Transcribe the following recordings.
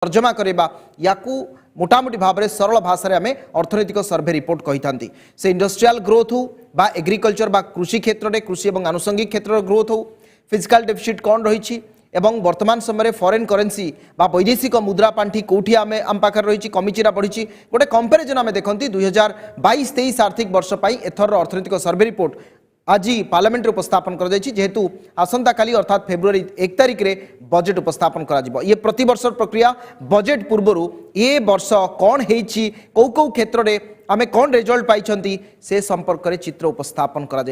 तर्जमा करवा या मोटामोटी भाव में सरल भाषा आम अर्थनैतिक सर्वे रिपोर्ट कही था से इंडस्ट्रियल ग्रोथ हो बा एग्रीकल्चर बा कृषि क्षेत्र में कृषि और आनुषंगिक क्षेत्र ग्रोथ हो फिजिकल डेफिसिट कौन रही एवं वर्तमान समय फॉरेन करेंसी बा वैदेशिक मुद्रा पांठी कौटी आम पाखे रही कमिचिरा बढ़ी गोटे कंपेरिजन आम देखते 2022-23 आर्थिक वर्ष एथर अर्थनैतिक सर्वे रिपोर्ट आज पार्लियामेंट उपस्थापन कर जेहेतु आसंता काली अर्थात फेब्रुआरी 1 तारिख रे बजेट उपस्थापन करा ये प्रति वर्ष प्रक्रिया बजेट पूर्व ये वर्ष कौन होती कौ कौ क्षेत्र में आम कौन रिजल्ट पाई से संपर्क में चित्र उपस्थापन करा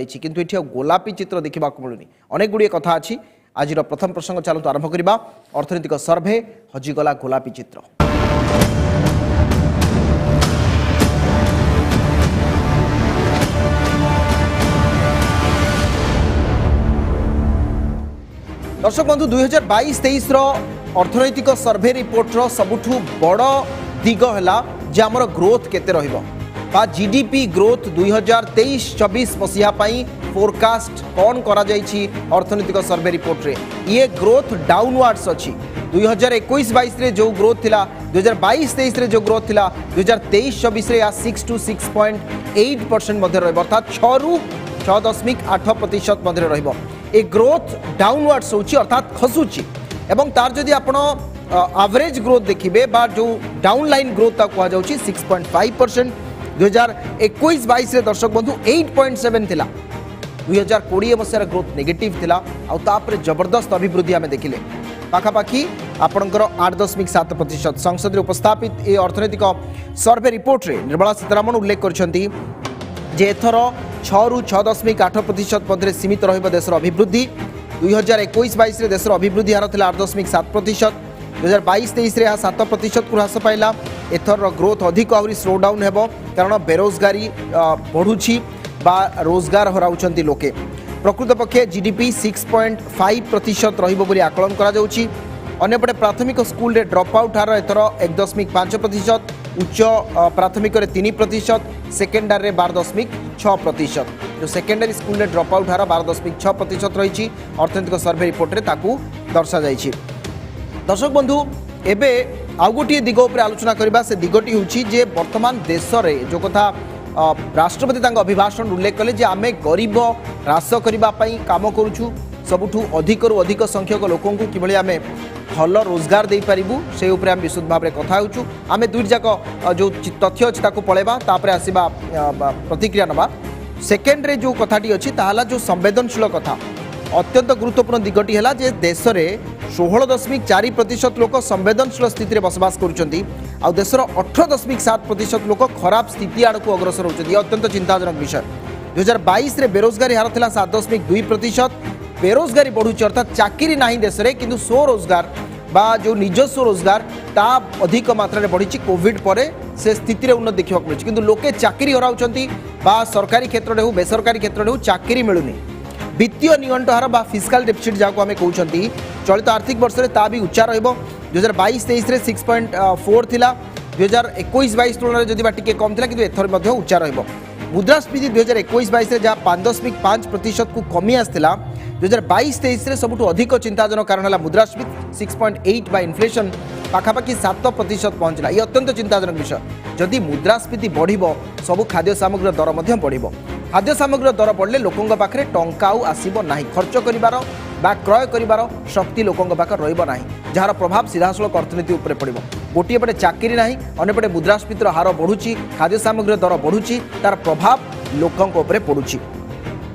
गोलापी चित्र देखा मिलूनी अनेक गुड़िए कथा अच्छी आज प्रथम प्रसंग चलतु आरंभ करवा अर्थनैतिक सर्वे हजिगला गोलापी चित्र। दर्शक बंधु 2022-23 अर्थनैतिक सर्वे रिपोर्ट रो सबुठु बड़ दिग है जे आमर ग्रोथ केते रहिबो बा जीडीपी ग्रोथ 2023-24 मसीहा पई फोरकास्ट कौन करा जाइछि अर्थनैतिक सर्वे रिपोर्ट रे ये ग्रोथ डाउनवर्ड्स अछि 2021-22 रे जो ग्रोथ थिला 2022-23 रे जो ग्रोथ थिला 2023-24 रे 6 to 6.8% मध्ये रहइबो अर्थात 6 रु 6.8% मध्ये रहइबो ए ग्रोथ डाउनवर्ड्स होची अर्थात खसुची एवं तार जदि आपण एवरेज ग्रोथ देखिबे बा जो डाउन लाइन ग्रोथ ता कहा जाउची 6.5% 2021-22 रे दर्शक बंधु 8.7 थिला 2020 मसीहार ग्रोथ नेगेटिव थिला आ तापर जबरदस्त अभिवृद्धि आमे देखिले पाखापाखी आपणकर 8.7% संसद रे उपस्थापित ए अर्थनैतिक सर्वे रिपोर्ट रे निर्मला सीतारमण उल्लेख करछंती जे एथर 6 रु 6.8% मध्य सीमित रहिबो देशर अभिवृद्धि 2021-22 रे देशर अभिवृद्धि हार थिला 8.7% 2022-23 रे 7% को ह्रास पाइला एथर ग्रोथ अधिक आहुरी स्लो डाउन हेबो कारण बेरोजगारी बढ़ुछि बा रोजगार हराउछंती लोके प्रकृत पक्षे जीडीपी 6.5% रहिबो बोली आकलन करा जाउछि अन्यपटे प्राथमिक स्कूल रे ड्रॉप आउट हार एथर 1.5% उच्च प्राथमिक रे 3% सेकेंडरी रे 12.6% जो सेकेंडरी स्कूल रे ड्रॉप आउट हार 12.6% रही अर्थनैतिक सर्वे रिपोर्ट रे ताकू दर्शा जाइछि। दर्शक बंधु एबे आउ गोटे दिग उपर आलोचना करबा से दिगटी होछि जे वर्तमान देश रे जो कथा राष्ट्रपति तांग अभिभाषण उल्लेख कले जे आमे गरीब ह्रास करबा पई काम करूछु सबुठु अधिक संख्यक लोकों को किभली आमे भल रोजगार दे पारिबु से उपरे हम विशुद्ध भाव में कथा होछु आमे दुई जाक जो तथ्य अछि ताकू पळेबा तापरे आसीबा प्रतिक्रिया नबा सेकेंड रे जो कथाटी अछि ताहाला जो संवेदनशील कथा अत्यंत गुरुत्वपूर्ण दिगटी है जे देश में 16.4% लोक संवेदनशील स्थिति में बसवास करुँच आ देशर 18.7% लोक खराब स्थिति आड़ को अग्रसर होती अत्यंत चिंताजनक विषय 2022 रे बेरोजगारी हार था 7.2% बेरोजगारी बढ़ुची अर्थात चाकरी ना देश में किंतु स्वरोजगार बा जो निजस्व रोजगार ता अधिक मात्रा रे बढ़ी कोविड पर से स्थिति रे उन्नति देखा मिली किंतु लोके चाकरी हराउछंती बा सरकारी क्षेत्र में हो बेसरकारी क्षेत्र में हो चाकरी मिलुनी वित्तीय निगंट हार बा फिस्काल डेफिसिट जहाँ आम कहते चलित आर्थिक वर्ष में ता भी उच्चा रहिबो 2022-23 रे 6.4 थिला 2021-22 तुलना जदि बा टिके कम थिला किंतु एथर मध्ये उच्चा रहिबो मुद्रास्फीति 2021-22 रे जहाँ 5.5% को कमी आसला 2022-23 रे सबुठु अधिक चिंताजनक कारण है मुद्रास्फीति 6.8 बा इन्फ्लेशन पाखापाखि 7% पहुंचला ये अत्यंत चिंताजनक विषय जदि मुद्रास्फीति बढ़िबो सबु खाद्य सामग्री दर मध्ये बढ़िबो खाद्य सामग्री दर बढ़ले लोकों पाखे टंका आसीबो नाही खर्च करिवार बा क्रय करिवार शक्ति लोकों पाखे रहिबो नाही जार प्रभाव सीधासलख अर्थनीति उपरे पड़िबो गोटे पटे चाकरी नाही अन्यपटे मुद्रास्फीतिर हार बढ़ुची खाद्य सामग्री दर बढ़ुची तार प्रभाव लोकों उपरे पड़ुची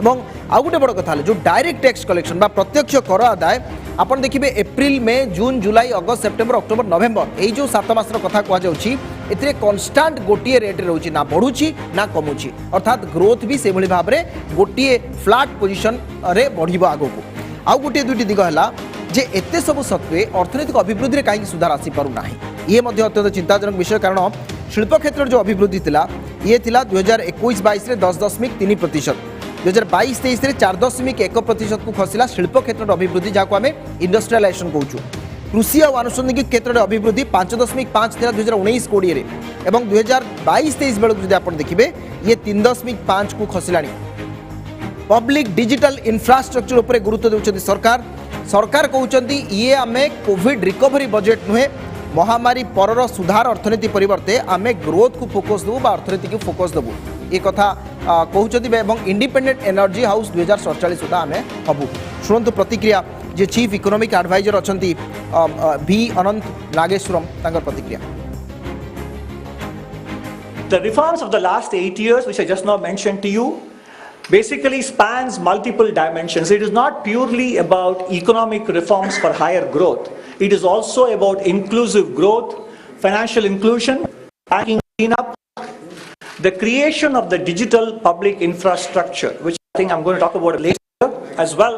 एवं आउ गोटे बड़ कथा जो डायरेक्ट टैक्स कलेक्शन बा प्रत्यक्ष कर आदाय आपन देखिबे एप्रिल में जून जुलाई अगस्त सेप्टेम्बर अक्टोबर नवेम्बर यही जो 7 मासर कथा कह जाउछि एथिरे कांस्टेंट गोटे रेट रे रहउछि ना बढ़ुछि ना कमुछि अर्थात ग्रोथ भी से भली भाव रे गोटे फ्लैट पोजीशन रे बढ़िबो आगो को आउ गोटे दुटी दिग हला जे एते सब सत्वे अर्थनैतिक अभिवृद्धि रे काहे सुधार आसी पारु नाही ये मध्ये अत्यंत चिंताजनक विषय कारण शिल्प क्षेत्र जो अभिवृद्धि थिला ये थिला 2021-22 रे 10.3% 2022-23 रे 4.1% को खसिला शिल्प क्षेत्र अभिवृद्धि जहाँ आम इंडस्ट्रियलाइजेशन कहूँ कृषि और आनुषंगिक क्षेत्र अभिवृद्धि 5.5 थिला 2019-20 रे एवं 2022-23 बेलू जब आप देखिए ये 3.5 को खसिलानी पब्लिक डिजिटल इंफ्रास्ट्रक्चर उपर गुरुत्व देउछथि सरकार सरकार कहउछन्ती ये आमे कोविड रिकवरी बजेट नुहे महामारी परर सुधार अर्थनीति परिवर्ते आमे ग्रोथ को फोकस देबू बा अर्थनीति को फोकस देबू ये कथा कहते इंडिपेंडेंट एनर्जी हाउस 2047 सुधा आमे हबू शुणु प्रतिक्रिया जे चीफ इकोनॉमिक एडवाइजर अच्छा वी अनंत नागेश्वरम प्रतिक्रिया The reforms of the last 8 years, which I just now mentioned to you, basically spans multiple dimensions. It is not purely about economic reforms for higher growth. It is also about inclusive growth, financial inclusion, banking cleanup, the creation of the digital public infrastructure, which I think I'm going to talk about later as well,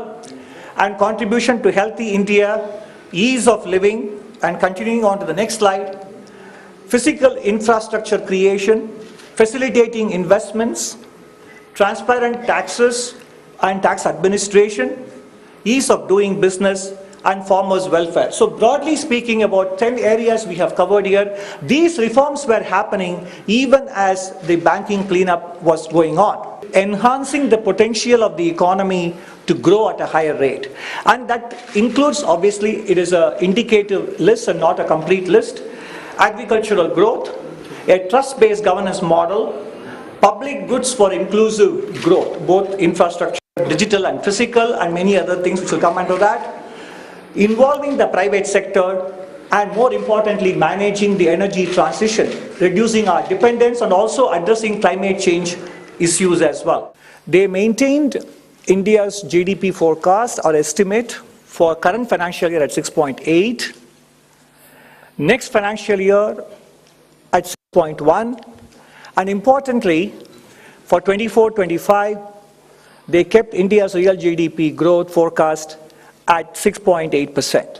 and contribution to healthy India, ease of living, and continuing on to the next slide, physical infrastructure creation, facilitating investments, transparent taxes and tax administration, ease of doing business, and farmers' welfare. So broadly speaking, about 10 areas we have covered here. These reforms were happening even as the banking cleanup was going on, enhancing the potential of the economy to grow at a higher rate. And that includes, obviously, it is an indicative list and not a complete list. Agricultural growth, a trust-based governance model, public goods for inclusive growth, both infrastructure, digital and physical, and many other things which will come under that, involving the private sector, and more importantly, managing the energy transition, reducing our dependence, and also addressing climate change issues as well. They maintained India's GDP forecast or estimate for current financial year at 6.8, next financial year at 6.1, and importantly, for 24-25, they kept India's real GDP growth forecast at 6.8%.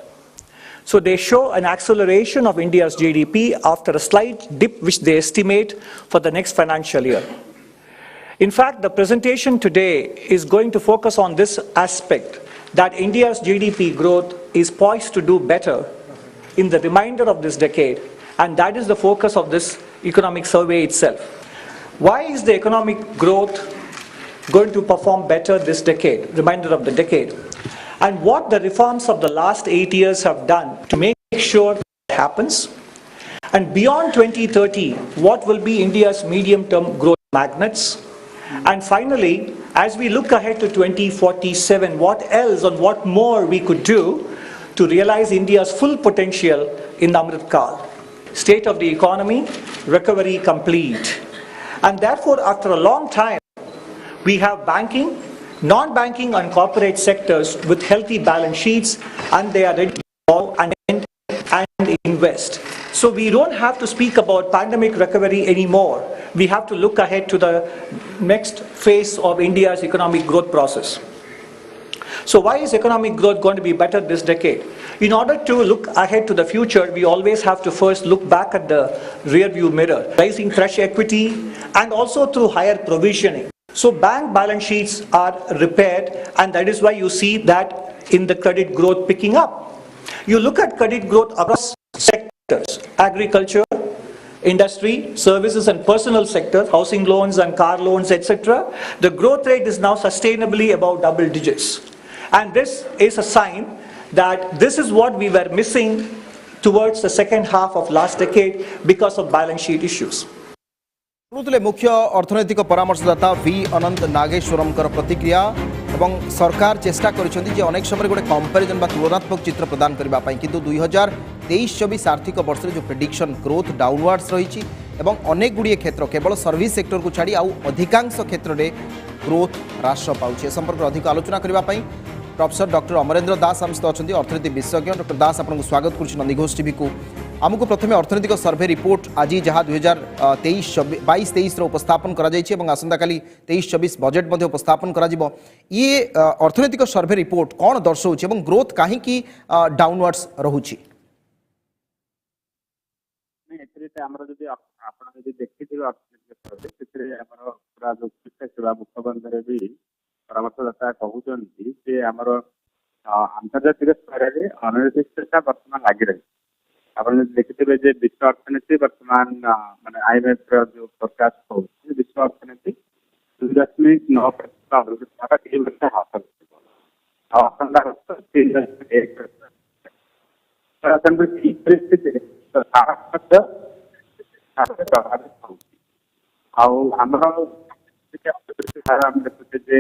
So they show an acceleration of India's GDP after a slight dip which they estimate for the next financial year. In fact, the presentation today is going to focus on this aspect, that India's GDP growth is poised to do better in the remainder of this decade, and that is the focus of this economic survey itself. Why is the economic growth going to perform better this decade, remainder of the decade? And what the reforms of the last 8 years have done to make sure that happens? And beyond 2030, what will be India's medium-term growth magnets? And finally, as we look ahead to 2047, what else and what more we could do to realize India's full potential in the Amrit Kal? State of the economy, recovery complete. And therefore, after a long time, we have banking, non-banking and corporate sectors with healthy balance sheets, and they are ready to borrow and invest. So we don't have to speak about pandemic recovery anymore. We have to look ahead to the next phase of India's economic growth process. So why is economic growth going to be better this decade? In order to look ahead to the future, we always have to first look back at the rear view mirror, raising fresh equity and also through higher provisioning. So bank balance sheets are repaired, and that is why you see that in the credit growth picking up. You look at credit growth across sectors, agriculture, industry, services and personal sector, housing loans and car loans, etc. The growth rate is now sustainably above double digits. And this is a sign that this is what we were missing towards the second half of last decade because of balance sheet issues. मुख्य अर्थनैतिक परामर्शदाता we अनंत नागेश्वरम प्रतिक्रिया एवं सरकार चेष्टा करिसेंती जे अनेक समय गोटे comparison बा तुलनात्मक चित्र प्रदान करबा पई किंतु 2023-24 आर्थिक वर्ष जो प्रेडिक्शन ग्रोथ डाउनवर्ड्स रही एवं अनेक गुड़िए क्षेत्र केवल सर्विस सेक्टर को छाड़ी आउ अधिकांश क्षेत्र में ग्रोथ ह्रास पाउछ। संपर्क में अधिक आलोचना करने प्रोफेसर डॉक्टर अमरेंद्र दास आम सहित अच्छा अर्थनीति विशेषज्ञ। डॉक्टर दास आपको स्वागत कर नंदीघोष टीवी को। आमको प्रथम अर्थनैतिक सर्वे रिपोर्ट आज जहाँ 2022-23 उपस्थापन कर आसंता काली 23-24 बजेट उपस्थापन कर ये अर्थनैतिक सर्वे रिपोर्ट कौन दर्शाऊँ और ग्रोथ कहीं डाउनवर्ड्स रोचे? परामर्शदाता कहते आंतर्जातिक स्तर में अनिर्दिष्टता बर्तमान लगी रही। आप देखिए जे विश्व अर्थनीति बर्तमान माने IMF जो फोरकास्ट हो विश्व अर्थनीति 2.9% अभिवृद्धि हासिल आसंता 3.1%। परिस्थिति ତ ତାର ମଧ୍ୟ ପ୍ରଭାବିତ ହଉଛି। ଆଉ ଆମର ଆମେ ଦେଖୁଛେ ଯେ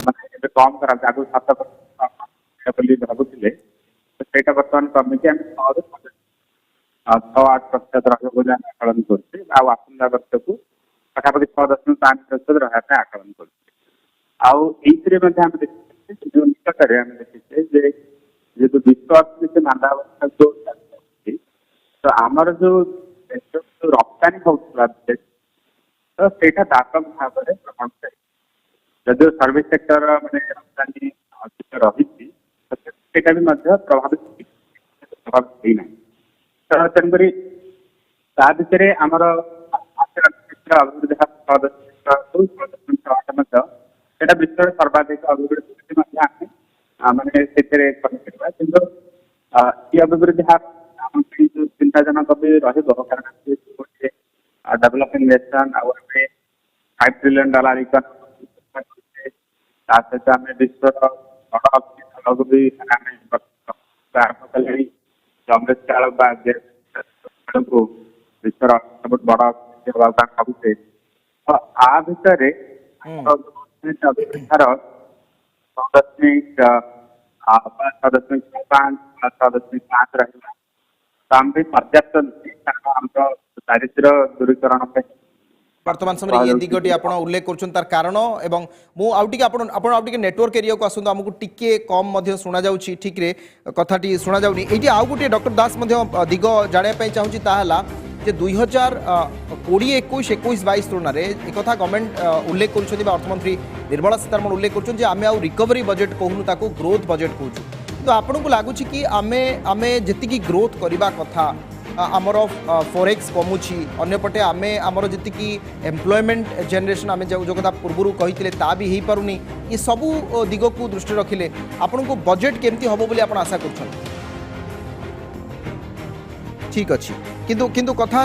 ମାନେ ଏବେ କମ କରାଯାଏ, ଆଗରୁ 7% ବୋଲି ଭାବୁଥିଲେ, ତ ସେଇଟା ବର୍ତ୍ତମାନ କମିକି ଆମେ 6-8% ରହିବ ବୋଲି ଆମେ ଆକଳନ କରୁଛେ। ଆଉ ଆସନ୍ତା ବର୍ଷକୁ ପାଖାପାଖି 6.5% ରହିବା ପାଇଁ ଆକଳନ କରୁଛେ। ଆଉ ଏଇଥିରେ ମଧ୍ୟ ଆମେ ଦେଖିଛେ ଯୋଉ ନିକଟରେ ଆମେ ଦେଖିଛେ ଯେ ଯେହେତୁ ବିଶ୍ୱ ଅର୍ଥନୀତି ମାନ୍ଦାବସ୍ଥା ଯୋଉ ଚାଲିଛି, ତ ଆମର ଯୋଉ ରପ୍ତାନୀ ହଉଥିଲା ତ ସେଇଟା ବ୍ୟାପକ ଭାବରେ ପ୍ରଭାବିତ ହେଇଛି। ଯଦିଓ ସର୍ଭିସ ସେକ୍ଟର ମାନେ ରପ୍ତାନୀ ଅଧିକ ରହିଛି, ସେଇଟା ବି ମଧ୍ୟ ପ୍ରଭାବିତ ହେଇନାହିଁ। ତ ତେଣୁକରି ତା ଭିତରେ ଆମର ଅଭିବୃଦ୍ଧି ହାର 6.6% ମଧ୍ୟ ସେଇଟା ବିଶ୍ୱରେ ସର୍ବାଧିକ ଅଭିବୃଦ୍ଧି ମଧ୍ୟ ଆମେ ମାନେ ସେଥିରେ କହିପାରିବା। କିନ୍ତୁ ଇ ଅଭିବୃଦ୍ଧି ହାର ଆମ ପାଇଁ ଯୋଉ ଚିନ୍ତାଜନକ ବି ରହିବ, କାରଣ ଗୋଟେ ଡେଭଲପିଂ ନେସନ, ଆଉ ଆମେ $5 ଟ୍ରିଲିୟନ ଇକୋନୋମି, ତା ସହିତ ଆମେ ବିଶ୍ୱର ବଡ଼ ଅର୍ଥନୀତି ବି ଆମେ ଆରମ୍ଭ କଲେଣି। ଅମୃତ ଚାଳ ବା ବିଶ୍ୱର ସବୁଠୁ ବଡ଼ ଅର୍ଥନୀତି ହେବାକୁ ଆମେ ଭାବୁଛେ। ତ ଆ ଭିତରେ ଅଭିବୃଦ୍ଧି ହାର 6.5 ରହିଲା। ତ ଆମେ ବି ପର୍ଯ୍ୟାପ୍ତ ନୁହେଁ, କାରଣ ଆମର ଦାରିଦ୍ର୍ୟ ଦୂରୀକରଣ ପାଇଁ वर्तमान समय ये दिगटी आपण उल्लेख कर तार कारण एवं मु आउटी आपण आपण आउटी नेटवर्क एरिया को आसुंत हमकु टिके कम मध्य सुना जाउची, ठीक रे कथाटी सुना जाउनी। एटी आउ गुटे डॉक्टर दास मध्य दिग जानिया पई चाहूची ताहला जे 2020-21 तुलना रे एक कथा गवर्नमेंट उल्लेख करूछथि बा अर्थमंत्री निर्मला सीतारमण उल्लेख करूछन जे आमे आउ रिकवरी बजेट कहूनु ताको ग्रोथ बजेट कहूछु। तो आपन को लागुची कि आमे आमे जति की ग्रोथ करिबा कथा आमर फॉरेक्स कमुची, अन्यपटे आमे आमर जी एम्प्लॉयमेंट जनरेशन आमे जो कथा पूर्व कही ता भी हो पारुनी। ये सबू दिग को दृष्टि रखिले आपन को बजेट केमती हम बोली आप आशा कर ठीक अच्छी। किंतु कथा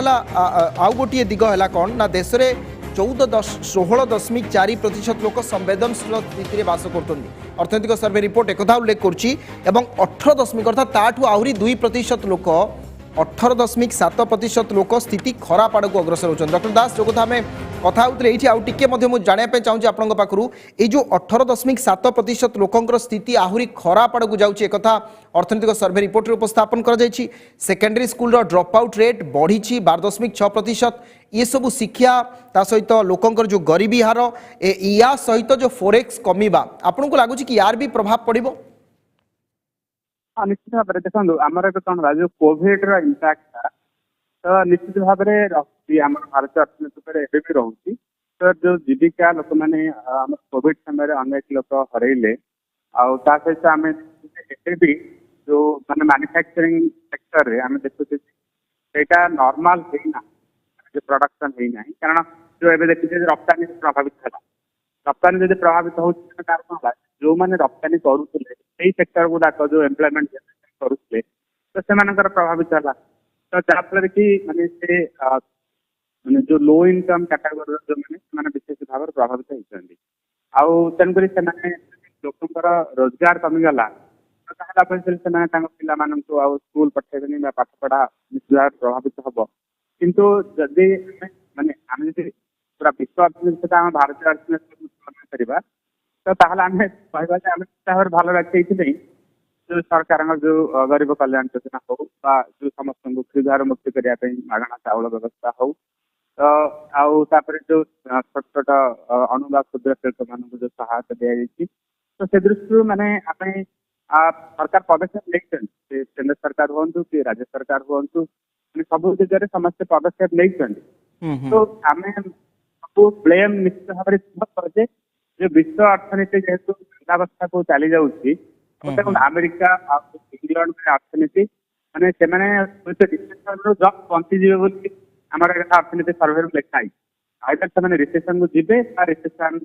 आउ गोटे दिग है कौन ना देश में 16.4% लोक संवेदनशील स्थिति बास करते। अर्थनैतिक सर्वे रिपोर्ट एक उल्लेख करुच्ची 18 अर्थात ताठू आहरी 2% लोक 18.7% लोक स्थिति खराब आड़ को अग्रसर होती। डॉक्टर दास जो कथा आम कथा होते ये आउ टे जानापी चाहूँगी आपंक पाखु ये जो 18.7% लोकंर स्थिति आहरी खराब आड़ को जाऊँगी एक अर्थनैतिक सर्वे रिपोर्ट उपस्थापन कर secondary school drop out rate बढ़ी 12.6%। ये सबू शिक्षा ता सहित लोकंर जो गरीबी हार या सहित जो फोरेक्स कमिबा आपन को लगुच कि यार भी प्रभाव पड़ो। हाँ निश्चित भाव में देखो आमर ए कौन जो कोविड इंपैक्ट था तो निश्चित भाव में रही आम भारतीय अर्थनीति पर एवं भी रोचे। तो जो जीविका लोक मैंने कोविड समय अनेक लोक हरइले ता सहित आम भी जो माने मैन्युफैक्चरिंग सेक्टर रे आम देखुचे सेटा नॉर्मल है जो प्रोडक्शन है ना, कारण जो एवं देखिए रप्तानी प्रभावित है। रप्तानी जब प्रभावित हो जो मैंने रप्तानी करुले सेक्टर गुड़ाक जो एम्प्लॉयमेंट करुले तो से प्रभावित है। तो जहाँफल कि माने से माने जो लो इनकम कैटेगोरी जो मैंने विशेष भाव में प्रभावित होती तेणुक लोक रोजगार कमिगला तो पिला स्कूल पठेबनी पाठ पढ़ा निश्चित भाव प्रभावित हम। किंतु जदि माने आम पूरा विश्व अर्थनीति आम भारतीय अर्थनीति करवा तो ताहले आम कहवा आम भल रखी जो सरकार जो गरीब कल्याण योजना हो जो समस्त क्षुधार मुक्ति करने मागणा चाउल व्यवस्था हो तो आउे जो छोट छोट अणु क्षुद्र शिल्प मान जो सहायता दी तो से दृष्टि माने सरकार पदक्षेप नहीं केंद्र सरकार हूँ कि राज्य सरकार हूँ सब दिगरे समस्त पदक्षेप नहीं। तो आम सब ब्लेम निश्चित भाव में करे जो विश्व अर्थनीति जेहेतु अवस्था को चली जाऊँगी अमेरिका इंग्लैंड में अर्थनीति माने से जब बंचीजे बोली आमर अर्थनीति सर्वे लिखाई आइदर से रिसेसन को जी रिसेसन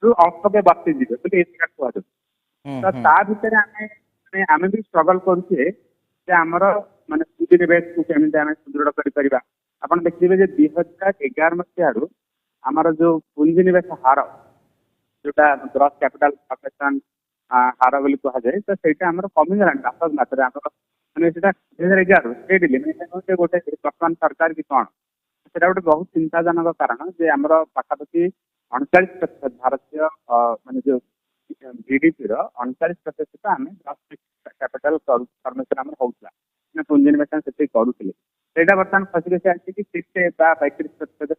रु अल्प बचीजे बोली कहु। तो ता भितर आम भी स्ट्रगल करुचे आमर माने पुंजीनिवेश को केमी आम सुदृढ़ कर देखिए 2011 मसीह आमर जो पुंजीनिवेश हार जोटा ग्रॉस कैपिटल फॉर्मेशन हार बोली कहुए तो सहीटा आम कमिगला व्यापक मात्रा ମାନେ ସେଟା 2011 ଷ୍ଟେଟ୍ ମାନେ ଗୋଟେ ବର୍ତ୍ତମାନ ସରକାର କି କଣ ସେଟା ଗୋଟେ ବହୁତ ଚିନ୍ତାଜନକ କାରଣ ଯେ ଆମର ପାଖାପାଖି 39% ଭାରତୀୟ ମାନେ ଯୋଉ GDP ର 39% ଆମେ କ୍ୟାପିଟାଲ ଫର୍ମେସନ ଆମର ହଉଥିଲା ମାନେ ପୁଞ୍ଜି ନିବେଶ ସେତିକି କରୁଥିଲେ ସେଇଟା ବର୍ତ୍ତମାନ ଖସି ଖସି ଆସିକି 30 ବା 32%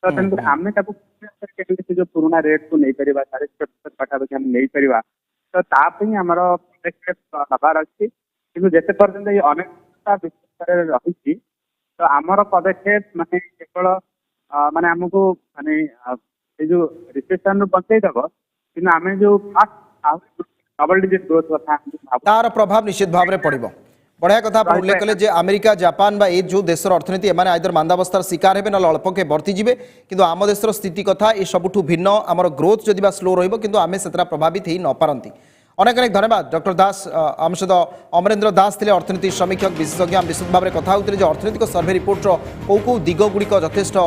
ତ ତେଣୁକରି ଆମେ ତାକୁ କେମିତି ସେ ଯୋଉ ପୁରୁଣା ରେଟ୍ କୁ ନେଇପାରିବା 40% ପାଖାପାଖି ଆମେ ନେଇପାରିବା ତ ତା ପାଇଁ ଆମର ପଦକ୍ଷେପ ହେବାର ଅଛି କିନ୍ତୁ ଯେତେ ପର୍ଯ୍ୟନ୍ତ ଏଇ ଅନିଶ୍ଚିତତା ବିଶ୍ୱରେ ରହିଛି ତ ଆମର ପଦକ୍ଷେପ ମାନେ କେବଳ ମାନେ ଆମକୁ ମାନେ ଏଇ ଯୋଉ ରିସେସନ ରୁ ବଞ୍ଚେଇ ଦବ କିନ୍ତୁ ଆମେ ଯୋଉ ଫାଷ୍ଟ ଡବଲ डिजिट ग्रोथ କଥା तार प्रभाव निश्चित भाव में पड़ो बढ़िया कथा आप उल्लेख कले जे अमेरिका जापान बा ए जो देशर अर्थनीति एमाने आइदर मांदावस्थार शिकार हेबे ना अल्पके वर्तीजे किंतु आम देशर स्थिति कथा ये सबुठु भिन्न आमर ग्रोथ जदि स्लो रहिबो किंतु आमे सेतरा प्रभावित हेई न पारंती अनेक अनेक धन्यवाद डॉक्टर दास आम सहित अमरेन्द्र दास थे अर्थनीति समीक्षक विशेषज्ञ विशुद्ध भाव में कथा होते अर्थनैतिक सर्वे रिपोर्टर कौ दिगगुड़िक यथेष्ट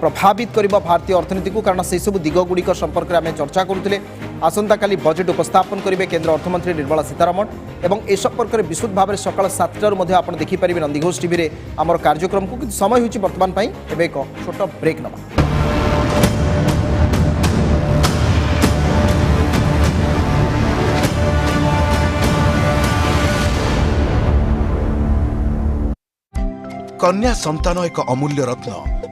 प्रभावित कर भारतीय अर्थनीति को कारण से सब दिगगुड़िक संपर्क में आम चर्चा करुले आसंता काली बजेट उपस्थापन करेंगे केंद्र अर्थमंत्री निर्मला सीतारमण और ए संपर्क में विशुद्ध भाव में सकाल 7टार आप देखिपारे नंदीघोष टीवी में आम कार्यक्रम को समय हो बर्तमान एक छोट ब्रेक नवा कन्या संतान एक अमूल्य रत्न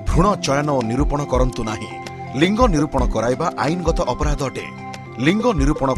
भ्रूण चयन और निरूपण करंतु नाही लिंग निरूपण कराइबा आईनगत अपराध अटे लिंग निरूपण